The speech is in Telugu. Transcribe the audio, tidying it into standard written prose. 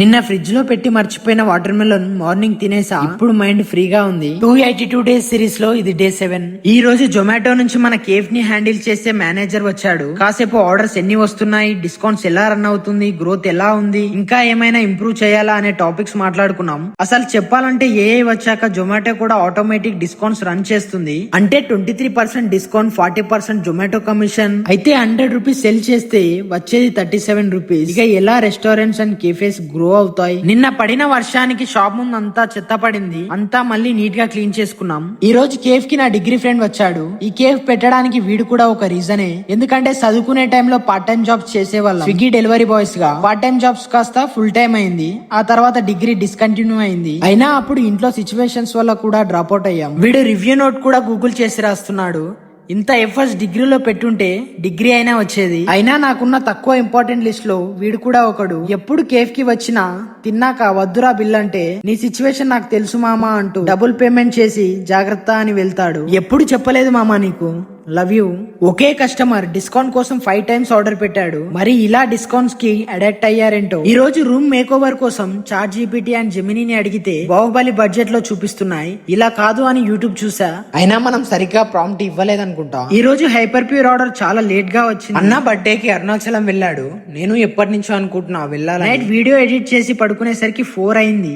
నిన్న ఫ్రిడ్జ్ లో పెట్టి మర్చిపోయిన వాటర్ మెలన్ మార్నింగ్ తినేసా. ఇప్పుడు మైండ్ ఫ్రీగా ఉంది. 282 డేస్ సిరీస్ లో ఇది డే 7. ఈ రోజు జొమాటో నుంచి మన కేఫ్ ని హ్యాండిల్ చేసే మేనేజర్ వచ్చాడు. కాసేపు ఆర్డర్స్ ఎన్ని వస్తున్నాయి, డిస్కౌంట్స్ ఎలా రన్ అవుతుంది, గ్రోత్ ఎలా ఉంది, ఇంకా ఏమైనా ఇంప్రూవ్ చేయాలా అనే టాపిక్స్ మాట్లాడుకున్నాం. అసలు చెప్పాలంటే ఏఐ వచ్చాక జొమాటో కూడా ఆటోమేటిక్ డిస్కౌంట్స్ రన్ చేస్తుంది. అంటే 23% డిస్కౌంట్, 40% జొమాటో కమిషన్. అయితే 100 రూపీస్ సెల్ చేస్తే వచ్చేది 37 రూపీస్. ఇక ఎలా రెస్టారెంట్స్ అండ్ కేఫేస్ గ్రో అవుతాయి. నిన్న పడిన వర్షానికి షాప్ ముందు అంతా చెత్త పడింది. అంతా మళ్ళీ నీట్ గా క్లీన్ చేసుకున్నాం. ఈ రోజు కేఫ్ కి నా డిగ్రీ ఫ్రెండ్ వచ్చాడు. ఈ కేఫ్ పెట్టడానికి వీడు కూడా ఒక రీజనే. ఎందుకంటే చదువుకునే టైంలో పార్ట్ టైం జాబ్స్ చేసేవాళ్ళం. స్విగ్గీ డెలివరీ బాయ్స్ గా పార్ట్ టైం జాబ్స్ కాస్త ఫుల్ టైం అయింది. ఆ తర్వాత డిగ్రీ డిస్కంటిన్యూ అయింది. అయినా అప్పుడు ఇంట్లో సిచ్యువేషన్స్ వల్ల కూడా డ్రాప్ అవుట్ అయ్యాం. వీడు రివ్యూ నోట్ కూడా గూగుల్ చేసి రాస్తున్నాడు. ఇంత ఎఫర్ట్స్ డిగ్రీలో పెట్టుంటే డిగ్రీ అయినా వచ్చేది. అయినా నాకున్న తక్కువ ఇంపార్టెంట్ లిస్ట్ లో వీడు కూడా ఒకడు. ఎప్పుడు కేఫ్ కి వచ్చినా తిన్నాక వద్దురా బిల్ అంటే, నీ సిచ్యువేషన్ నాకు తెలుసు మామా అంటూ డబుల్ పేమెంట్ చేసి జాగ్రత్త అని వెళ్తాడు. ఎప్పుడు చెప్పలేదు మామా నీకు, love you. Okay customer discount కోసం 5 టైమ్స్ ఆర్డర్ పెట్టాడు. మరి ఇలా డిస్కౌంట్స్ కి అడాప్ట్ అయ్యారేంటో. ఈ రోజు రూమ్ మేక్ ఓవర్ కోసం చాట్ జీపీటీ అండ్ జెమినీని అడిగితే బాహుబలి బడ్జెట్ లో చూపిస్తున్నాయి. ఇలా కాదు అని యూట్యూబ్ చూసా. అయినా మనం సరిగ్గా ప్రాంప్ట్ ఇవ్వలేదనుకుంటా. ఈ రోజు హైపర్ ప్యూర్ ఆర్డర్ చాలా లేట్ గా వచ్చింది. అన్న బర్త్డే కి అరుణాచలం వెళ్ళాడు. నేను ఎప్పటి నుంచో అనుకుంటున్నా వెళ్ళాలి. నైట్ వీడియో ఎడిట్ చేసి పడుకునేసరికి 4 అయింది.